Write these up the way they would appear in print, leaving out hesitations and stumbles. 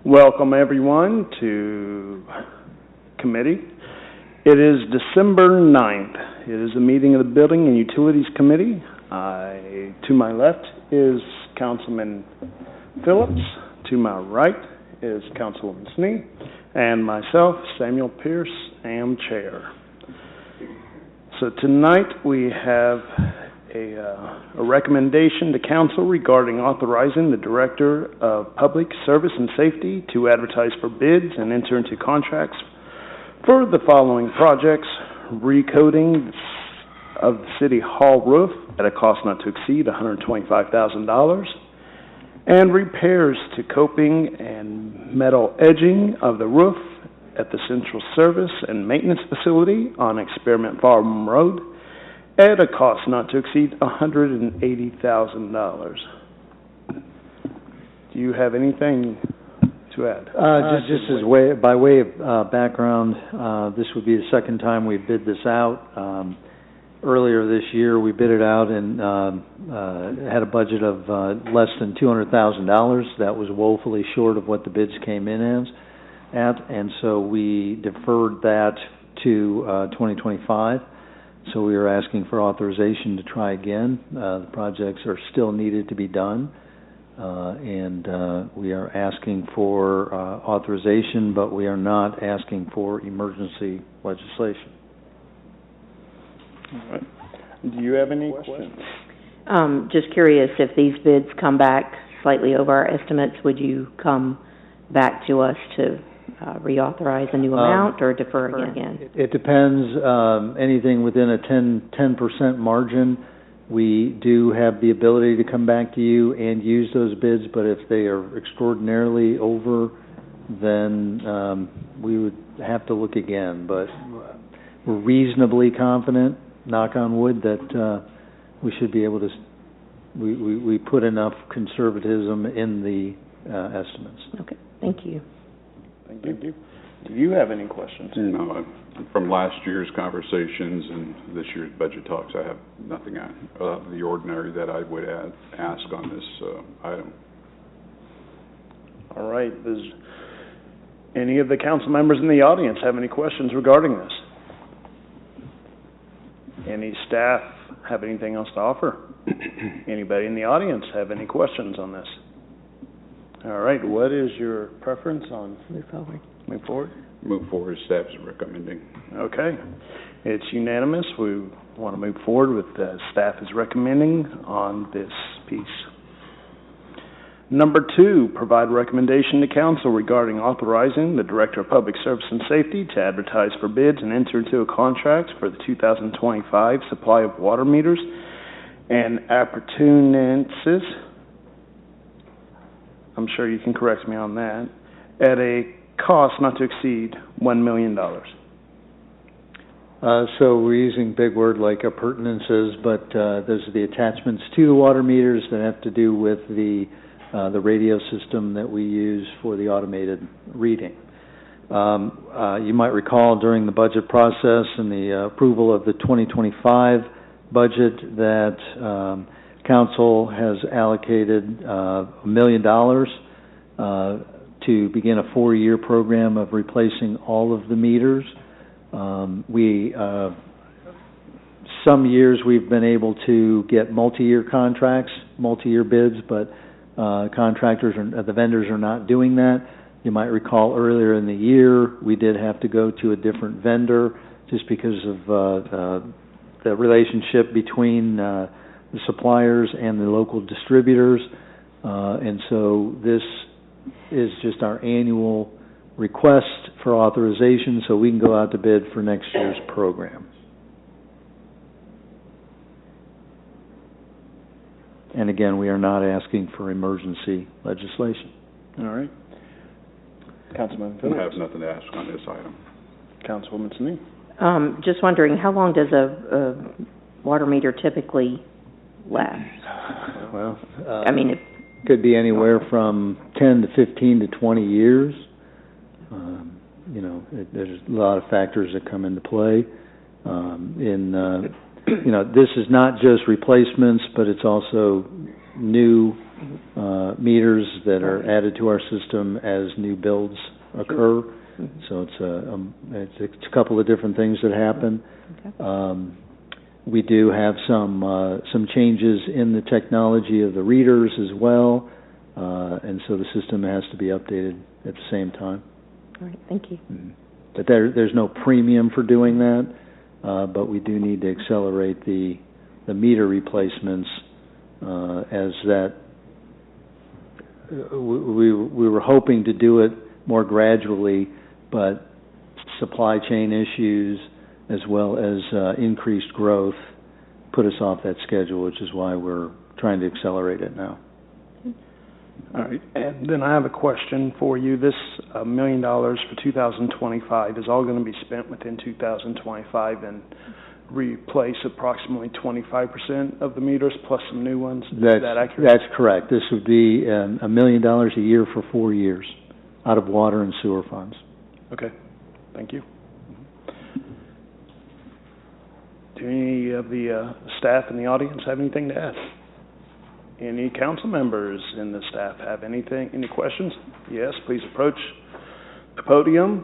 Welcome everyone to committee. It is December 9th. It is a meeting of the Building and Utilities Committee. To my left is Councilman Phillips. To my right is Councilwoman Snee. And myself, Samuel Pierce, am chair. So tonight we have a recommendation to council regarding authorizing the Director of Public Service and Safety to advertise for bids and enter into contracts for the following projects: recoating of the City Hall roof at a cost not to exceed $125,000, and repairs to coping and metal edging of the roof at the Central Service and Maintenance Facility on Experiment Farm Road at a cost not to exceed $180,000. Do you have anything to add? Just as by way of background, this would be the second time we bid this out. Earlier this year, we bid it out and had a budget of less than $200,000. That was woefully short of what the bids came in at, and so we deferred that to 2025. So we are asking for authorization to try again. The projects are still needed to be done, and we are asking for authorization, but we are not asking for emergency legislation. All right. Do you have any questions? Just curious, if these bids come back slightly over our estimates, would you come back to us to reauthorize a new amount or defer again? It depends. Anything within a 10% margin, we do have the ability to come back to you and use those bids, but if they are extraordinarily over, then we would have to look again. But we're reasonably confident, knock on wood, that we should be able to, we put enough conservatism in the estimates. Okay, thank you. Thank you. Do you have any questions? No. From last year's conversations and this year's budget talks, I have nothing out of the ordinary that I would ask on this item. All right. Does any of the council members in the audience have any questions regarding this? Any staff have anything else to offer? Anybody in the audience have any questions on this? All right, what is your preference on Move forward? Move forward, staff's recommending. Okay, it's unanimous. We want to move forward with staff is recommending on this piece. Number 2, provide recommendation to council regarding authorizing the Director of Public Service and Safety to advertise for bids and enter into a contract for the 2025 supply of water meters and appurtenances. I'm sure you can correct me on that, at a cost not to exceed $1 million. So we're using big word like appurtenances, but those are the attachments to the water meters that have to do with the radio system that we use for the automated reading. You might recall during the budget process and the approval of the 2025 budget that Council has allocated $1 million to begin a 4-year program of replacing all of the meters. Some years we've been able to get multi-year contracts, multi-year bids, but the vendors are not doing that. You might recall earlier in the year we did have to go to a different vendor just because of the relationship between the suppliers and the local distributors, and so this is just our annual request for authorization so we can go out to bid for next year's program. And again, we are not asking for emergency legislation. All right. Councilman I Phillips. have nothing to ask on this item. Councilwoman Snee. Just wondering, how long does a water meter typically last? Well, I mean, it could be anywhere from 10 to 15 to 20 years. There's a lot of factors that come into play. In you know, this is not just replacements, but it's also new meters that are added to our system as new builds occur. So it's a couple of different things that happen. Okay. We do have some changes in the technology of the readers as well, and so the system has to be updated at the same time. All right, thank you. But there's no premium for doing that, but we do need to accelerate the meter replacements as that. We were hoping to do it more gradually, but supply chain issues as well as increased growth put us off that schedule, which is why we're trying to accelerate it now. All right, and then I have a question for you. This $1 million for 2025 is all going to be spent within 2025 and replace approximately 25% of the meters plus some new ones? Is that accurate? That's correct. This would be $1 million a year for 4 years out of water and sewer funds. Okay, thank you. Do any of the staff in the audience have anything to add? Any council members in the staff have any questions? Yes, please approach the podium.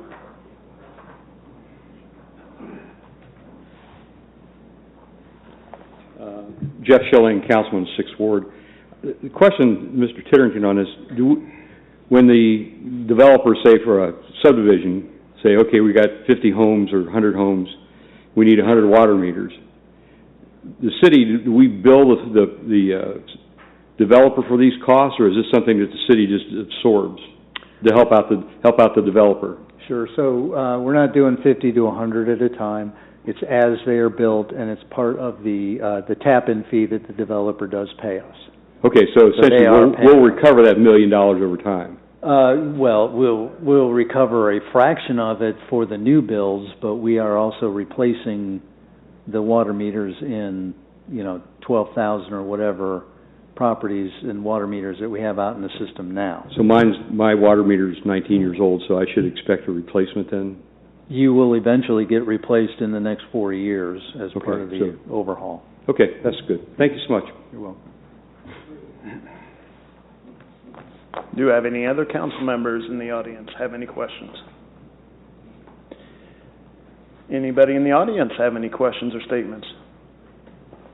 Jeff Schilling, Councilman, 6th Ward. The question, Mr. Titterington, on this, when the developers say for a subdivision, say, okay, we got 50 homes or 100 homes, we need 100 water meters. The city, do we bill the developer for these costs, or is this something that the city just absorbs to help out the developer? Sure. So we're not doing 50 to 100 at a time. It's as they are built, and it's part of the tap-in fee that the developer does pay us. Okay, so essentially we'll recover that $1 million over time. Well, we'll recover a fraction of it for the new builds, but we are also replacing the water meters in 12,000 or whatever properties and water meters that we have out in the system now. So my water meter is 19 years old, so I should expect a replacement then? You will eventually get replaced in the next 4 years as part of the overhaul. Okay, that's good. Thank you so much. You're welcome. Do you have any other council members in the audience have any questions? Anybody in the audience have any questions or statements?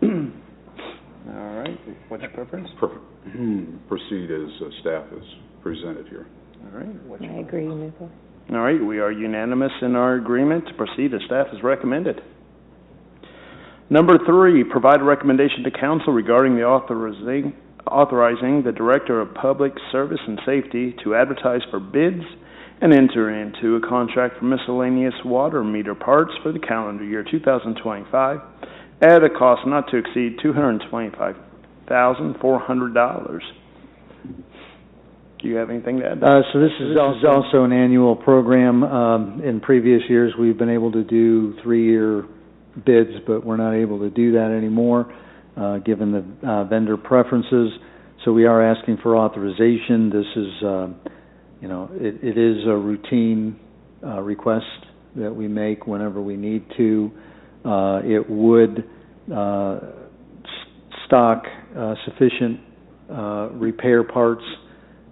All right, what's your preference? Proceed as staff is presented here. All right. I agree, move forward. All right, we are unanimous in our agreement to proceed as staff has recommended. Number 3, provide a recommendation to council regarding the authorizing the Director of Public Service and Safety to advertise for bids and enter into a contract for miscellaneous water meter parts for the calendar year 2025 at a cost not to exceed $225,400. Do you have anything to add? So this is also an annual program. In previous years, we've been able to do 3-year bids, but we're not able to do that anymore, given the vendor preferences. So we are asking for authorization. This is, it is a routine request that we make whenever we need to. It would stock sufficient repair parts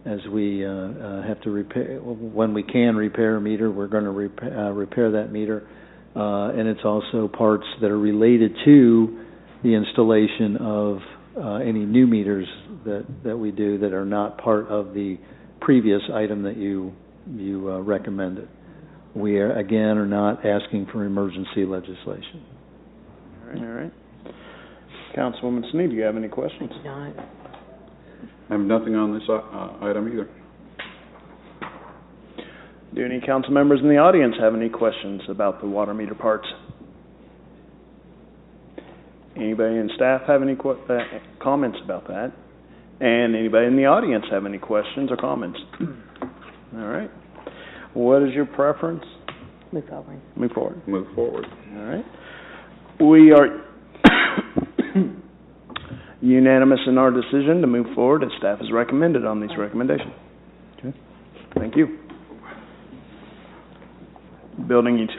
as we have to repair. When we can repair a meter, we're going to repair that meter. And it's also parts that are related to the installation of any new meters that we do that are not part of the previous item that you recommended. We are not asking for emergency legislation. All right. Councilwoman Sneed, do you have any questions? No. I have nothing on this item either. Do any council members in the audience have any questions about the water meter parts? Anybody in staff have any comments about that? And anybody in the audience have any questions or comments? All right. What is your preference? Move forward. Move forward. Move forward. All right. We are unanimous in our decision to move forward as staff has recommended on these recommendations. Okay. Thank you. Building utility.